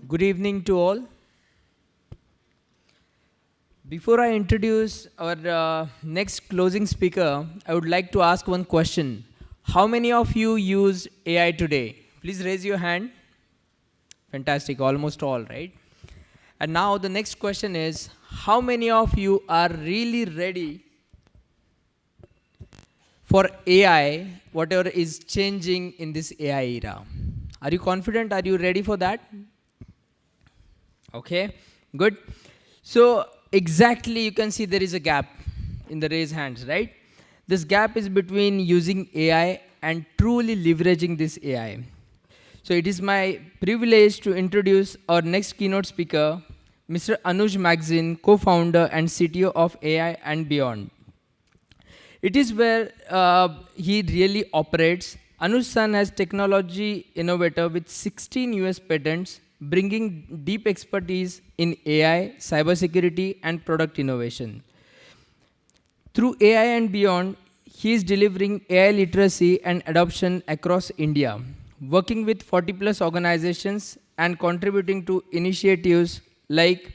Good evening to all. Before I introduce our next closing speaker, I would like to ask one question. How many of you use AI today? Please raise your hand. Fantastic, almost all, right? And now the next question is, how many of you are really ready for AI, whatever is changing in this AI era? Are you confident? Are you ready for that? Okay, good. So exactly you can see there is a gap in the raised hands, right? This gap is between using AI and truly leveraging this AI. So it is my privilege to introduce our next keynote speaker, Mr. Anuj Magazine, co-founder and CTO of AI&Beyond. It is where he really operates. Anuj San has technology innovator with 16 US patents, bringing deep expertise in AI, cybersecurity, and product innovation. Through AI&Beyond, he is delivering AI literacy and adoption across India, working with 40 plus organizations and contributing to initiatives like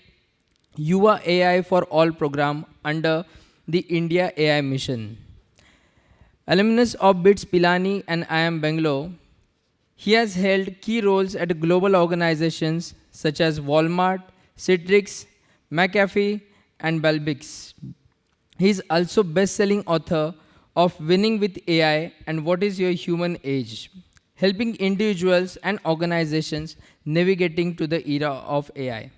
Yuva AI for All program under the India AI mission. Alumnus of BITS Pilani and IIM Bangalore, he has held key roles at global organizations such as Walmart, Citrix, McAfee, and Balbix. He is also best-selling author of Winning with AI and What is Your Human Age, helping individuals and organizations navigating to the era of AI.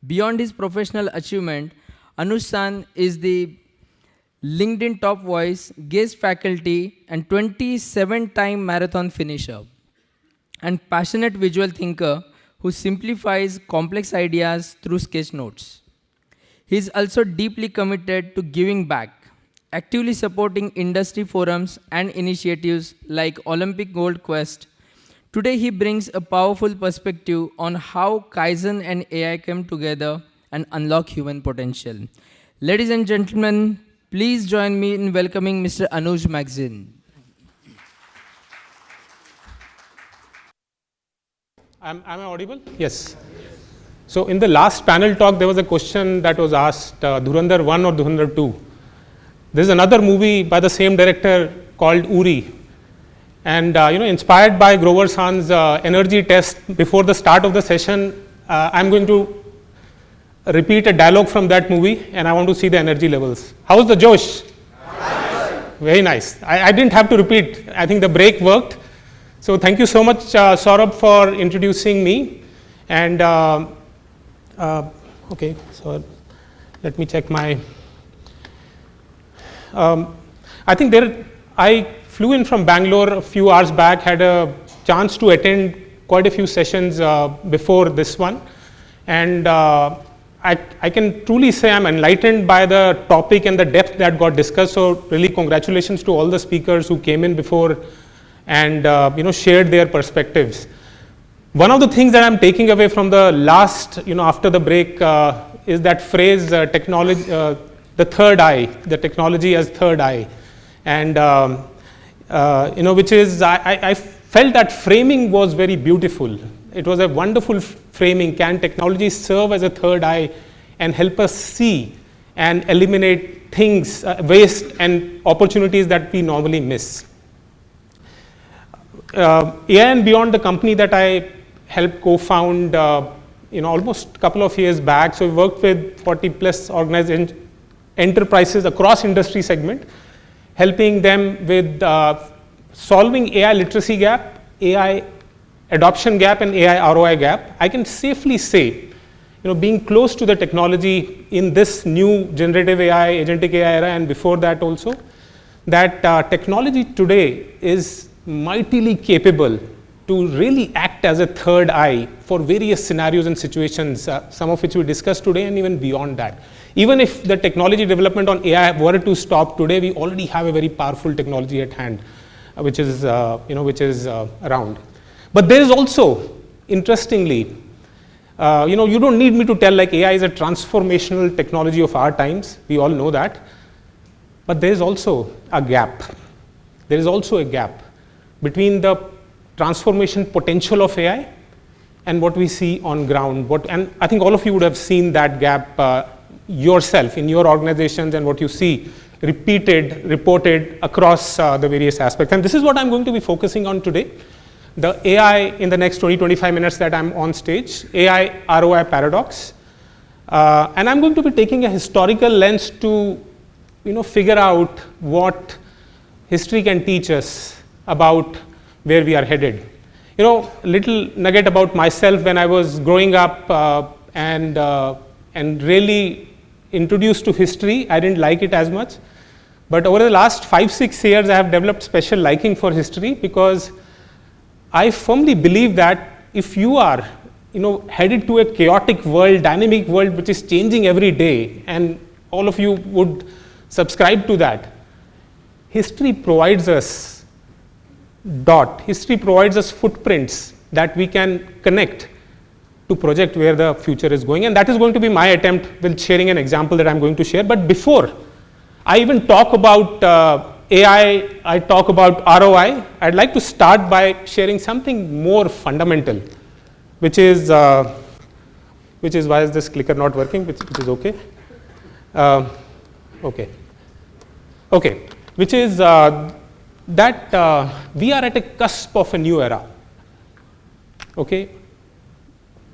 Beyond his professional achievement, Anuj San is the LinkedIn top voice, guest faculty, and 27-time marathon finisher, and passionate visual thinker who simplifies complex ideas through sketch notes. He is also deeply committed to giving back, actively supporting industry forums and initiatives like Olympic Gold Quest. Today he brings a powerful perspective on how Kaizen and AI come together and unlock human potential. Ladies and gentlemen, please join me in welcoming Mr. Anuj Magazine. Am I audible? Yes. So in the last panel talk, there was a question that was asked, Dhurandhar 1 or Dhurandhar 2. There's another movie by the same director called Uri. And inspired by Grover San's energy test before the start of the session, I'm going to repeat a dialogue from that movie, and I want to see the energy levels. How's the Josh? Nice. Very nice. I didn't have to repeat. I think the break worked. So thank you so much, Saurabh, for introducing me. And okay, so let me check my. I think I flew in from Bangalore a few hours back, had a chance to attend quite a few sessions before this one. And I can truly say I'm enlightened by the topic and the depth that got discussed. So really congratulations to all the speakers who came in before and shared their perspectives. One of the things that I'm taking away from the last, after the break is that phrase, technology, the third eye, the technology as third eye. And, which is, I felt that framing was very beautiful. It was a wonderful framing. Can technology serve as a third eye and help us see and eliminate things, waste and opportunities that we normally miss? AI&Beyond, the company that I helped co-found, almost a couple of years back. So we worked with 40 plus enterprises across industry segment, helping them with solving AI literacy gap, AI adoption gap, and AI ROI gap. I can safely say, being close to the technology in this new generative AI, agentic AI era, and before that also, that technology today is mightily capable to really act as a third eye for various scenarios and situations, some of which we discussed today and even beyond that. Even if the technology development on AI were to stop today, we already have a very powerful technology at hand, which is around. But there is also, interestingly, you don't need me to tell like AI is a transformational technology of our times. We all know that. But there is also a gap. There is also a gap between the transformation potential of AI and what we see on ground. And I think all of you would have seen that gap yourself in your organizations, and what you see repeated, reported across the various aspects. And this is what I'm going to be focusing on today. The AI in the next 20-25 minutes that I'm on stage, AI ROI paradox. And I'm going to be taking a historical lens to figure out what history can teach us about where we are headed. Little nugget about myself: when I was growing up and really introduced to history, I didn't like it as much. But over the last 5-6 years, I have developed special liking for history, because I firmly believe that if you are headed to a chaotic world, dynamic world, which is changing every day, and all of you would subscribe to that, history provides us history provides us footprints that we can connect to project where the future is going. And that is going to be my attempt with sharing an example that I'm going to share. But before I even talk about AI, I talk about ROI, I'd like to start by sharing something more fundamental, which is why is this clicker not working, which is okay. Okay, which is that we are at a cusp of a new era. Okay,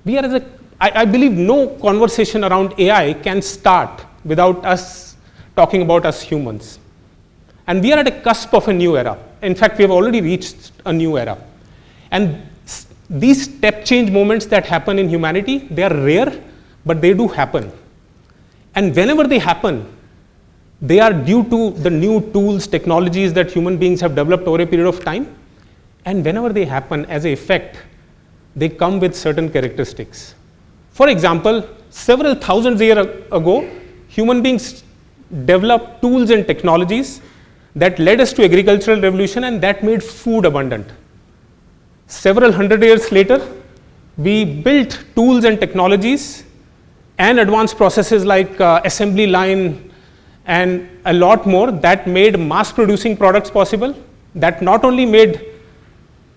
we are I believe no conversation around AI can start without us talking about us humans. And we are at a cusp of a new era. In fact, we have already reached a new era. And these step change moments that happen in humanity, they are rare, but they do happen. And whenever they happen, they are due to the new tools, technologies that human beings have developed over a period of time. And whenever they happen as an effect, they come with certain characteristics. For example, several thousands of years ago, human beings developed tools and technologies that led us to agricultural revolution, and that made food abundant. Several hundred years later, we built tools and technologies and advanced processes like assembly line and a lot more that made mass producing products possible, that not only made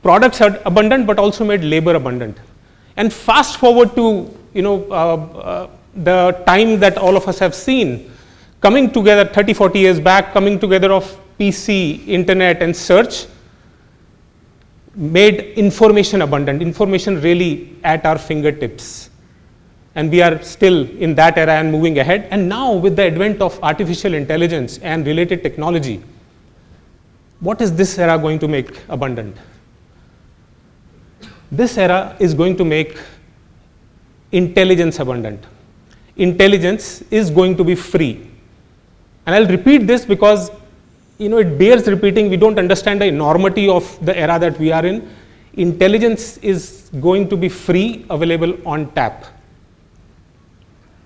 products abundant but also made labor abundant. And fast forward to the time that all of us have seen, coming together 30-40 years back, coming together of PC, internet and search made information abundant, information really at our fingertips. And we are still in that era and moving ahead. And now with the advent of artificial intelligence and related technology, what is this era going to make abundant? This era is going to make intelligence abundant. Intelligence is going to be free. And I'll repeat this because it bears repeating. We don't understand the enormity of the era that we are in. Intelligence is going to be free, available on tap.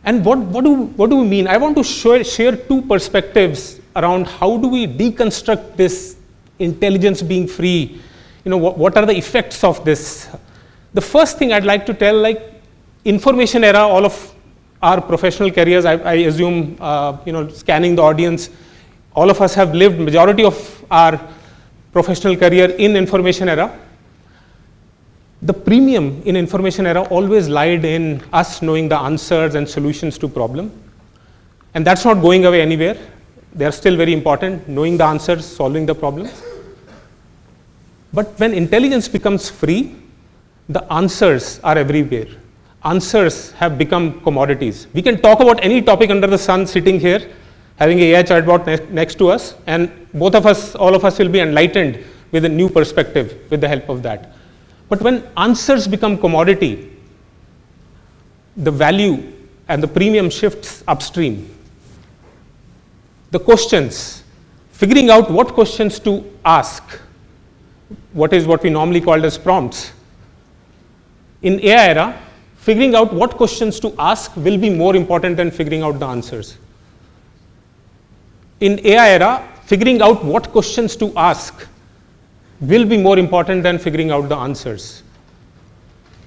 And what do we mean? I want to share two perspectives around how do we deconstruct this intelligence being free. What are the effects of this? The first thing I'd like to tell, like information era, all of our professional careers, I assume, scanning the audience, all of us have lived majority of our professional career in information era. The premium in information era always lied in us knowing the answers and solutions to problem. And that's not going away anywhere. They are still very important, knowing the answers, solving the problems. But when intelligence becomes free, the answers are everywhere. Answers have become commodities. We can talk about any topic under the sun sitting here, having an AI chatbot next to us, and all of us will be enlightened with a new perspective with the help of that. But when answers become commodity, the value and the premium shifts upstream. The questions, figuring out what questions to ask, what we normally call as prompts. In AI era, figuring out what questions to ask will be more important than figuring out the answers. In AI era, figuring out what questions to ask will be more important than figuring out the answers.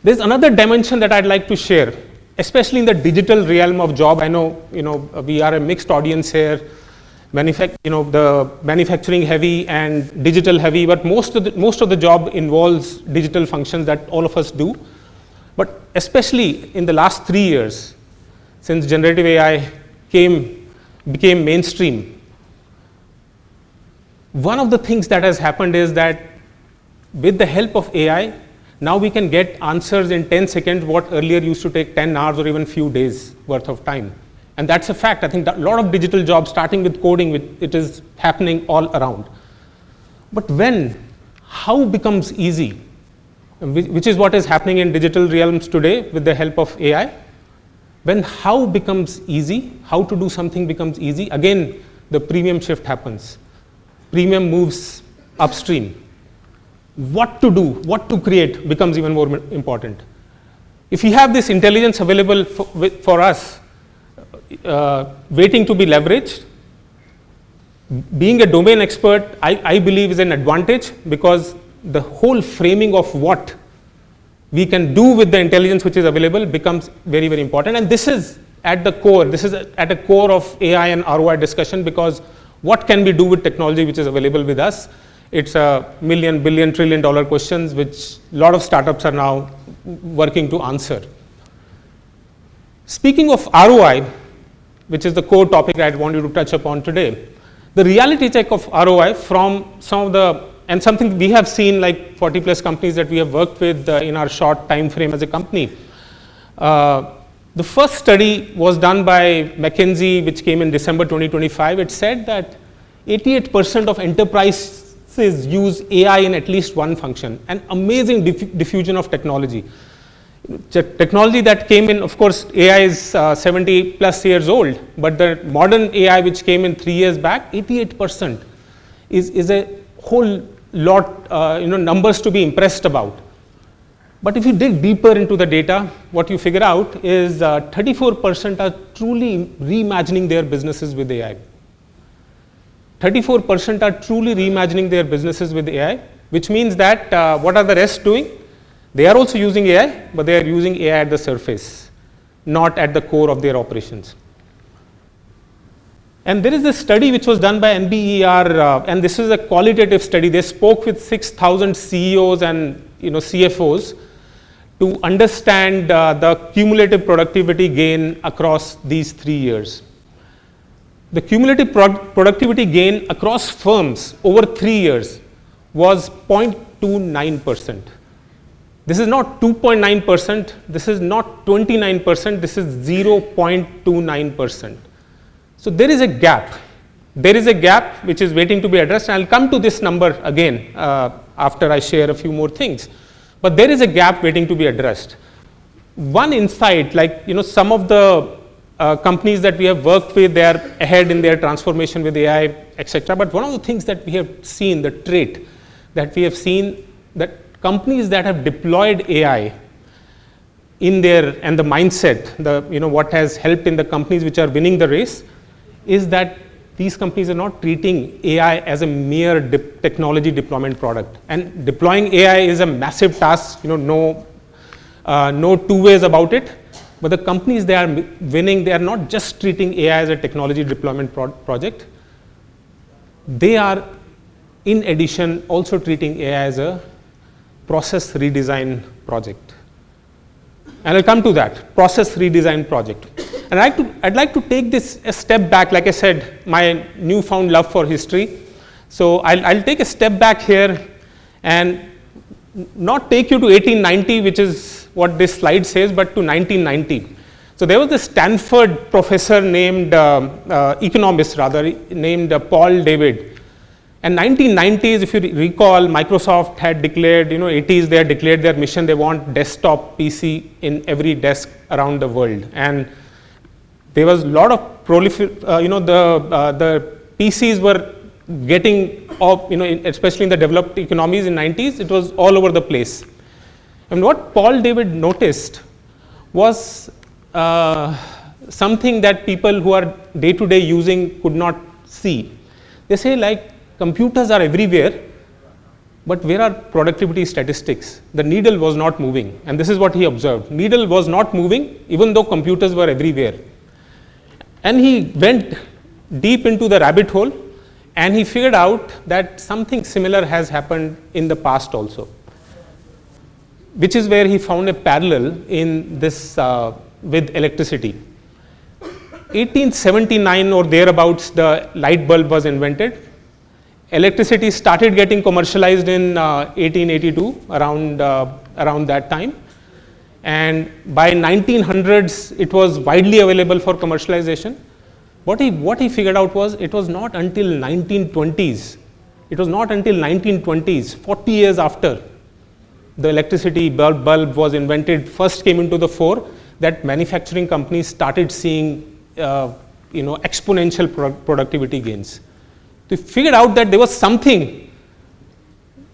There's another dimension that I'd like to share, especially in the digital realm of job. I know, we are a mixed audience here, the manufacturing heavy and digital heavy, but most of the job involves digital functions that all of us do. But especially in the last 3 years, since generative AI became mainstream, one of the things that has happened is that with the help of AI, now we can get answers in 10 seconds what earlier used to take 10 hours or even few days worth of time. And that's a fact. I think that a lot of digital jobs, starting with coding, it is happening all around. But how becomes easy, which is what is happening in digital realms today with the help of AI. When how becomes easy, how to do something becomes easy, again, the premium shift happens. Premium moves upstream. What to do, what to create becomes even more important. If we have this intelligence available for us, waiting to be leveraged, being a domain expert, I believe is an advantage, because the whole framing of what we can do with the intelligence which is available becomes very, very important. And this is at the core, of AI and ROI discussion, because what can we do with technology which is available with us? It's a million, billion, trillion dollar questions which a lot of startups are now working to answer. Speaking of ROI, which is the core topic I want you to touch upon today, the reality check of ROI from some of the, and something we have seen like 40 plus companies that we have worked with in our short time frame as a company. The first study was done by McKinsey, which came in December 2025. It said that 88% of enterprises use AI in at least one function. An amazing diffusion of technology. Technology that came in, of course, AI is 70 plus years old, but the modern AI which came in 3 years back, 88% is a whole lot, numbers to be impressed about. But if you dig deeper into the data, what you figure out is 34% are truly reimagining their businesses with AI. 34% are truly reimagining their businesses with AI, which means that what are the rest doing? They are also using AI, but they are using AI at the surface, not at the core of their operations. And there is a study which was done by NBER, and this is a qualitative study. They spoke with 6,000 CEOs and CFOs to understand the cumulative productivity gain across these 3 years. The cumulative productivity gain across firms over 3 years was 0.29%. This is not 2.9%, this is not 29%, this is 0.29%. So there is a gap. There is a gap which is waiting to be addressed, and I'll come to this number again after I share a few more things. But there is a gap waiting to be addressed. One insight, some of the companies that we have worked with, they are ahead in their transformation with AI, etc. But one of the things that we have seen, the trait that we have seen, that companies that have deployed AI in their, and the mindset, what has helped in the companies which are winning the race, is that these companies are not treating AI as a mere technology deployment product. And deploying AI is a massive task, no two ways about it. But the companies they are winning, they are not just treating AI as a technology deployment project. They are, in addition, also treating AI as a process redesign project. And I'll come to that, process redesign project. And I'd like to take this a step back. Like I said, my newfound love for history. So I'll take a step back here and not take you to 1890, which is what this slide says, but to 1990. So there was a Stanford professor named, economist rather, named Paul David. And 1990s, if you recall, Microsoft had declared, 80s, they had declared their mission. They want desktop PC in every desk around the world. And there was a lot of the PCs were getting off, especially in the developed economies in 90s, it was all over the place. And what Paul David noticed was something that people who are day-to-day using could not see. They say computers are everywhere, but where are productivity statistics? The needle was not moving, and this is what he observed. Needle was not moving even though computers were everywhere. And he went deep into the rabbit hole, and he figured out that something similar has happened in the past also. which is where he found a parallel in this with electricity. 1879 or thereabouts, the light bulb was invented. Electricity started getting commercialized in 1882, around that time. And by 1900s, it was widely available for commercialization. What he figured out was it was not until 1920s, 40 years after the electricity bulb was invented, first came into the fore, that manufacturing companies started seeing exponential productivity gains. They figured out that there was something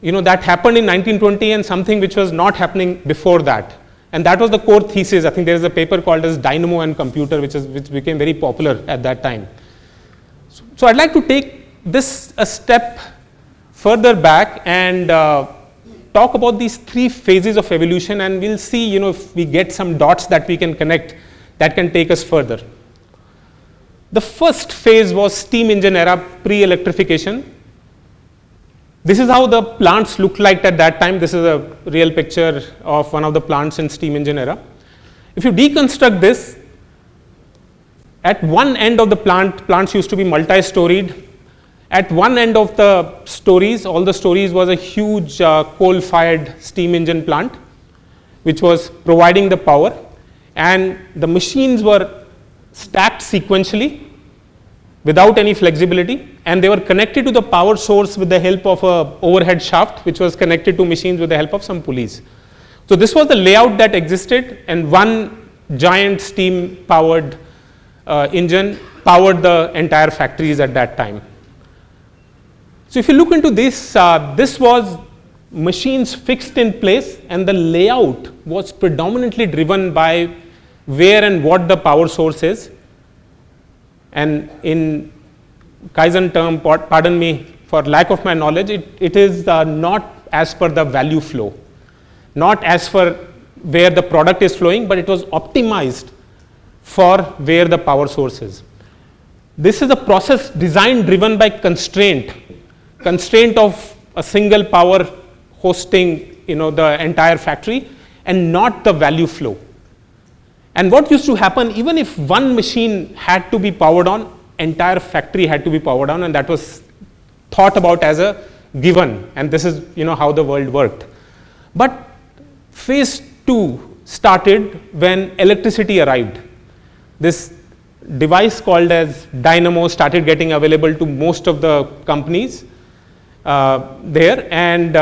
that happened in 1920 and something which was not happening before that. And that was the core thesis. I think there is a paper called as Dynamo and Computer, which became very popular at that time. So I'd like to take this a step further back and talk about these three phases of evolution, and we'll see if we get some dots that we can connect that can take us further. The first phase was steam engine era, pre-electrification. This is how the plants looked like at that time. This is a real picture of one of the plants in steam engine era. If you deconstruct this, at one end of the plants used to be multi-storied. At one end of the stories, all the stories, was a huge coal-fired steam engine plant, which was providing the power, and the machines were stacked sequentially without any flexibility, and they were connected to the power source with the help of a overhead shaft, which was connected to machines with the help of some pulleys. So this was the layout that existed, and one giant steam powered engine powered the entire factories at that time. So if you look into this, this was machines fixed in place, and the layout was predominantly driven by where and what the power source is. And in Kaizen term, pardon me for lack of my knowledge, it is not as per the value flow, not as per where the product is flowing, but it was optimized for where the power source is. This is a process design driven by constraint of a single power hosting the entire factory, and not the value flow. And what used to happen, even if one machine had to be powered on, entire factory had to be powered on, and that was thought about as a given, and this is how the world worked. But phase 2 started when electricity arrived. This device called as dynamo started getting available to most of the companies there, and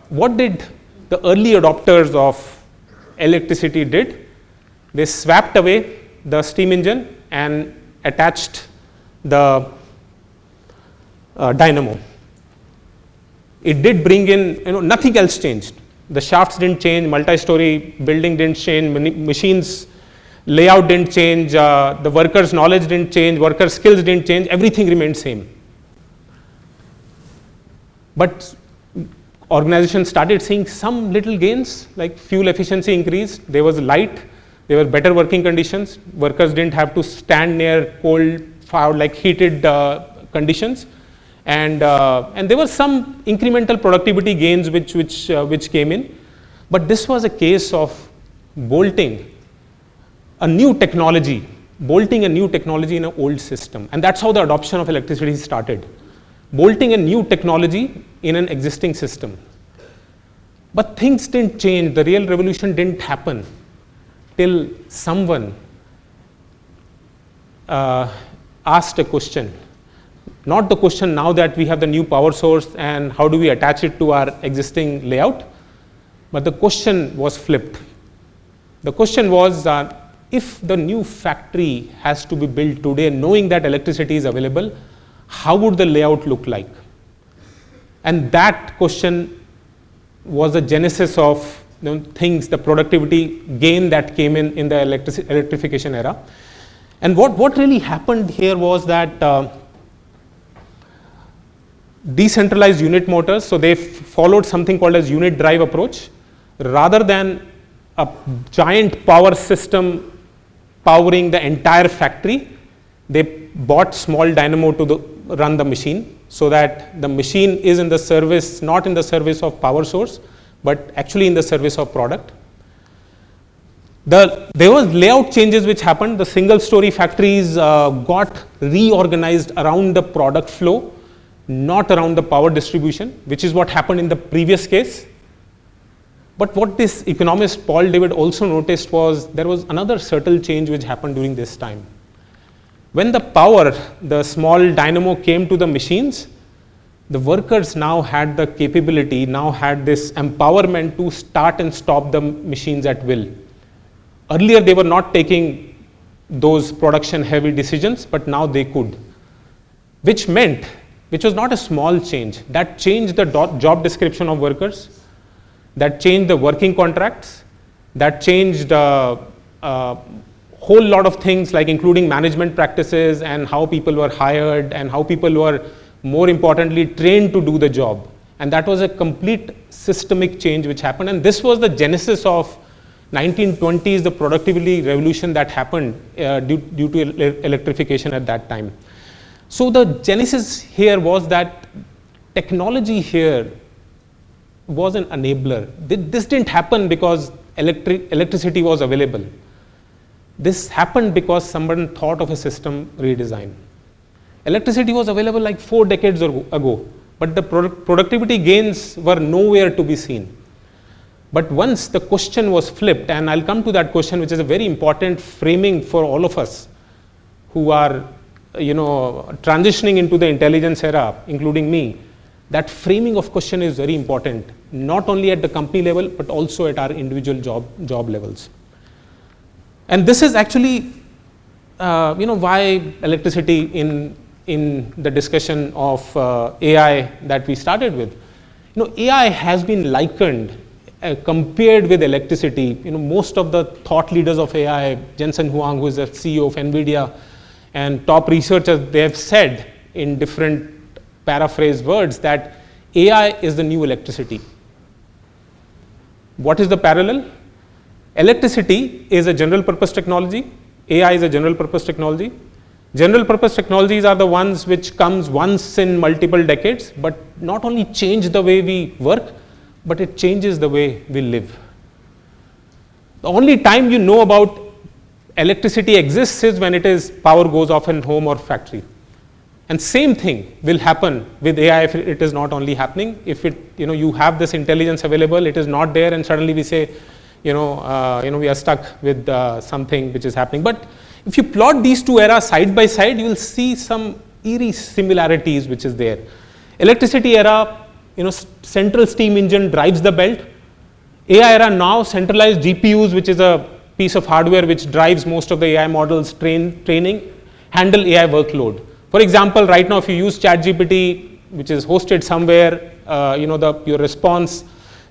what did the early adopters of electricity did? They swapped away the steam engine and attached the dynamo. It did bring in, nothing else changed. The shafts didn't change, multi-story building didn't change, machines layout didn't change, the workers' knowledge didn't change, workers' skills didn't change, everything remained same. But organizations started seeing some little gains, like fuel efficiency increased, there was light, there were better working conditions, workers didn't have to stand near cold, like heated conditions, and there were some incremental productivity gains which came in. But this was a case of bolting a new technology in an old system, and that's how the adoption of electricity started. Bolting a new technology in an existing system. But things didn't change, the real revolution didn't happen till someone asked a question. Not the question now that we have the new power source and how do we attach it to our existing layout, but the question was flipped. The question was, if the new factory has to be built today, knowing that electricity is available, how would the layout look like? And that question was the genesis of things, the productivity gain that came in the electrification era. And what really happened here was that decentralized unit motors, so they followed something called as unit drive approach. Rather than a giant power system powering the entire factory, they bought small dynamo to run the machine, so that the machine is in the service, not in the service of power source, but actually in the service of product. There was layout changes which happened. The single story factories got reorganized around the product flow, not around the power distribution, which is what happened in the previous case. But what this economist Paul David also noticed was there was another subtle change which happened during this time. When the power, the small dynamo came to the machines, the workers now had the capability, now had this empowerment to start and stop the machines at will. Earlier, they were not taking those production heavy decisions, but now they could, which was not a small change. That changed the job description of workers, that changed the working contracts, that changed a whole lot of things, like including management practices and how people were hired and how people were, more importantly, trained to do the job. And that was a complete systemic change which happened. And this was the genesis of 1920s, the productivity revolution that happened due to electrification at that time. So the genesis here was that technology here was an enabler. This didn't happen because electricity was available. This happened because someone thought of a system redesign. Electricity was available like 4 decades ago, but the productivity gains were nowhere to be seen. But once the question was flipped, and I'll come to that question, which is a very important framing for all of us who are transitioning into the intelligence era, including me, that framing of question is very important, not only at the company level, but also at our individual job levels. And this is actually, why electricity in the discussion of AI that we started with. AI has been likened, compared with electricity. Most of the thought leaders of AI, Jensen Huang, who is the CEO of NVIDIA, and top researchers, they have said in different paraphrase words that AI is the new electricity. What is the parallel? Electricity is a general purpose technology. AI is a general purpose technology. General purpose technologies are the ones which comes once in multiple decades, but not only change the way we work, but it changes the way we live. The only time you know about electricity exists is when power goes off in home or factory. And same thing will happen with AI if it is not only happening. If you have this intelligence available, it is not there, and suddenly we say, we are stuck with something which is happening. But if you plot these two eras side by side, you will see some eerie similarities which is there. Electricity era, central steam engine drives the belt. AI era now, centralized GPUs, which is a piece of hardware which drives most of the AI models training, handle AI workload. For example, right now if you use ChatGPT, which is hosted somewhere, your response,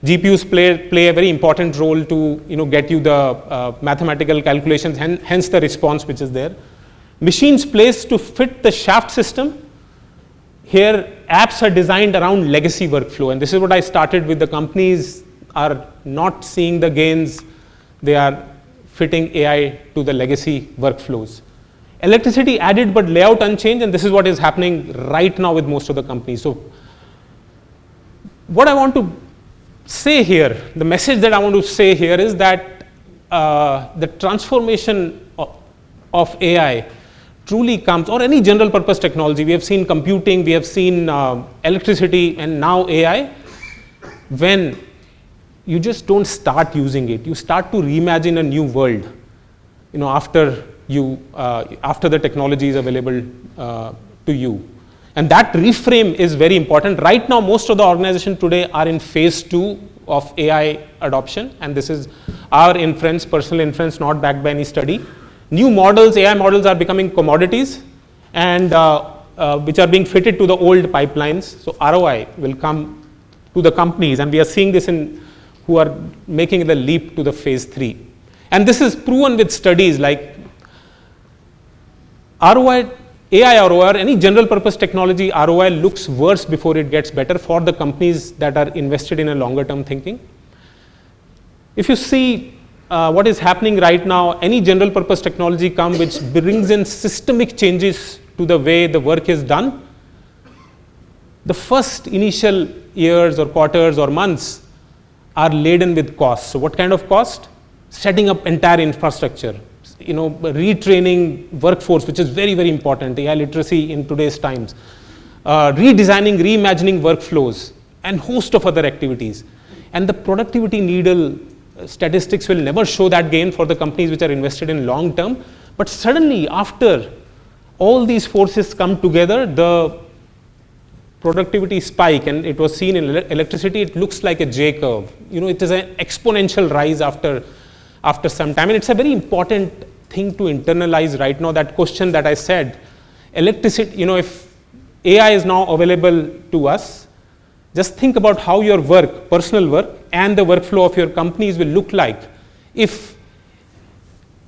GPUs play a very important role to get you the mathematical calculations, hence the response which is there. Machines placed to fit the shaft system. Here, apps are designed around legacy workflow, and this is what I started with. The companies are not seeing the gains, they are fitting AI to the legacy workflows. Electricity added but layout unchanged, and this is what is happening right now with most of the companies. So what I want to say here, the message that I want to say here is that the transformation of AI truly comes, or any general purpose technology. We have seen computing, we have seen electricity, and now AI. When you just don't start using it, you start to reimagine a new world, after the technology is available to you. And that reframe is very important. Right now, most of the organizations today are in phase 2 of AI adoption, and this is our inference, personal inference, not backed by any study. New models, AI models, are becoming commodities, and which are being fitted to the old pipelines. So ROI will come to the companies, and we are seeing this who are making the leap to the phase 3. And this is proven with studies like ROI. AI ROI or any general purpose technology ROI looks worse before it gets better for the companies that are invested in a longer term thinking. If you see what is happening right now, any general purpose technology which brings in systemic changes to the way the work is done, the first initial years or quarters or months, are laden with costs. So what kind of cost? Setting up entire infrastructure, retraining workforce, which is very, very important, AI literacy in today's times, redesigning, reimagining workflows, and host of other activities. And the productivity needle statistics will never show that gain for the companies which are invested in long term. But suddenly, after all these forces come together, the productivity spike, and it was seen in electricity, it looks like a J curve. It is an exponential rise after some time. And it's a very important thing to internalize right now, that question that I said. Electricity, if AI is now available to us, just think about how your work, personal work, and the workflow of your companies will look like if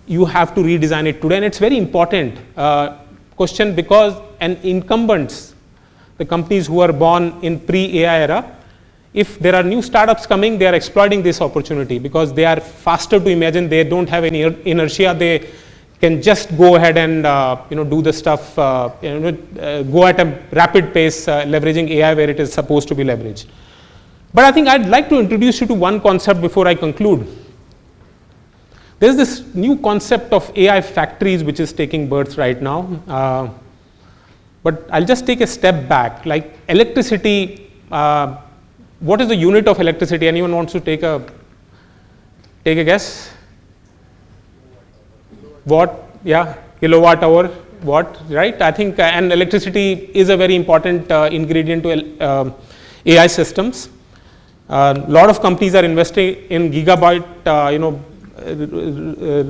you have to redesign it today. And it's very important question, because incumbents, the companies who are born in pre-AI era, if there are new startups coming, they are exploiting this opportunity because they are faster to imagine. They don't have any inertia. They can just go ahead and do the stuff, go at a rapid pace, leveraging AI where it is supposed to be leveraged. But I think I'd like to introduce you to one concept before I conclude. There's this new concept of AI factories which is taking birth right now. But I'll just take a step back. Like electricity, what is the unit of electricity? Anyone wants to take a guess? Watt, yeah, kilowatt hour, watt, right? I think, and electricity is a very important ingredient to AI systems. A lot of companies are investing in gigabyte,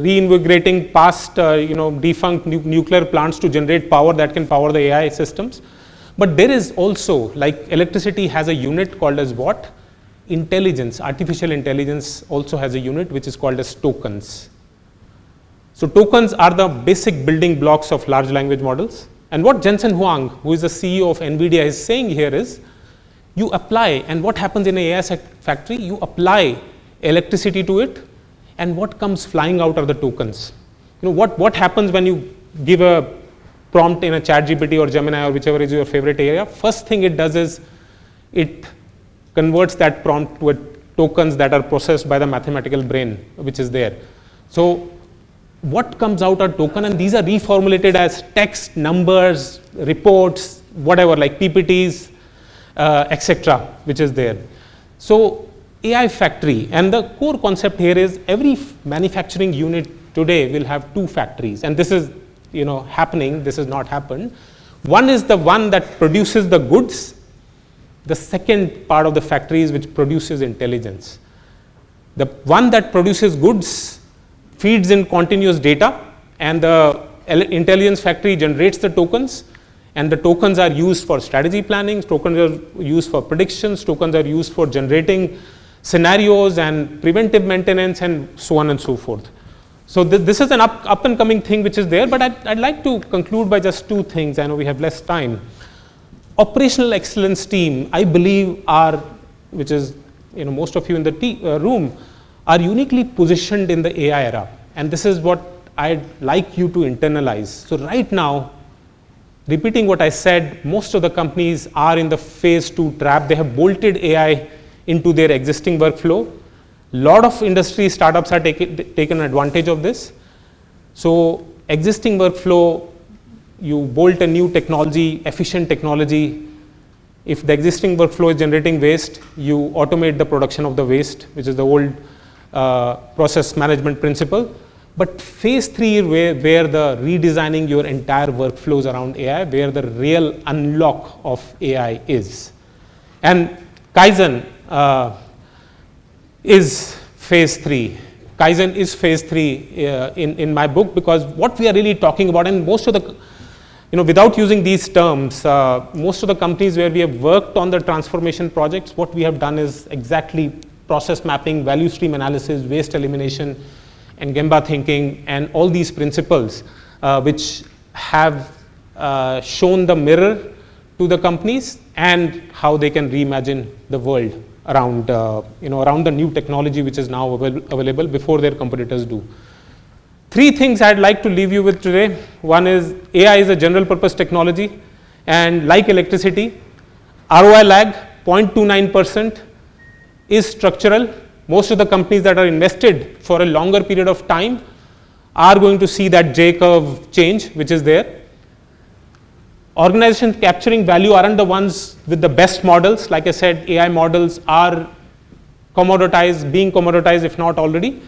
reinvigorating past, defunct nuclear plants to generate power that can power the AI systems. But there is also, like electricity has a unit called as watt. Intelligence, artificial intelligence also has a unit which is called as tokens. So tokens are the basic building blocks of large language models. And what Jensen Huang, who is the CEO of NVIDIA, is saying here is, you apply, and what happens in an AI factory, you apply electricity to it, and what comes flying out are the tokens. What happens when you give a prompt in a ChatGPT or Gemini or whichever is your favorite area? First thing it does is it converts that prompt to tokens that are processed by the mathematical brain which is there. So what comes out are token, and these are reformulated as text, numbers, reports, whatever, like PPTs, etc., which is there. So AI factory, and the core concept here is every manufacturing unit today will have two factories, and this is happening. This has not happened. One is the one that produces the goods. The second part of the factory is which produces intelligence. The one that produces goods feeds in continuous data, and the intelligence factory generates the tokens, and the tokens are used for strategy planning, tokens are used for predictions, tokens are used for generating scenarios and preventive maintenance, and so on and so forth. So this is an up and coming thing which is there, but I'd like to conclude by just two things. I know we have less time. Operational excellence team, I believe, which is most of you in the room, are uniquely positioned in the AI era. And this is what I'd like you to internalize. So right now, repeating what I said, most of the companies are in the phase 2 trap. They have bolted AI into their existing workflow. A lot of industry startups are taken advantage of this. So existing workflow, you bolt a new technology, efficient technology. If the existing workflow is generating waste, you automate the production of the waste, which is the old process management principle. But phase 3, where the redesigning your entire workflows around AI, where the real unlock of AI is. And Kaizen is phase 3. Kaizen is phase 3 in my book, because what we are really talking about, and most of the, without using these terms, most of the companies where we have worked on the transformation projects, what we have done is exactly process mapping, value stream analysis, waste elimination, and Gemba thinking, and all these principles which have shown the mirror to the companies and how they can reimagine the world around, around the new technology which is now available before their competitors do. 3 things I'd like to leave you with today. One is AI is a general purpose technology, and like electricity, ROI lag 0.29% is structural, most of the companies that are invested for a longer period of time are going to see that J curve change, which is there. Organizations capturing value aren't the ones with the best models. Like I said, AI models are commoditized, being commoditized, if not already.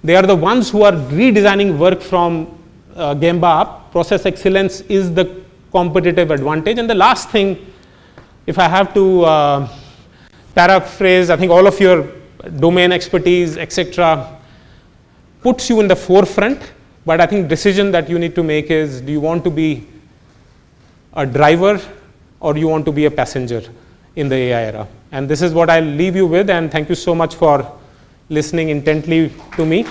They are the ones who are redesigning work from Gemba up. Process excellence is the competitive advantage. And the last thing, if I have to paraphrase, I think all of your domain expertise, etc., puts you in the forefront. But I think decision that you need to make is, do you want to be a driver or do you want to be a passenger in the AI era? And this is what I'll leave you with. And thank you so much for listening intently to me.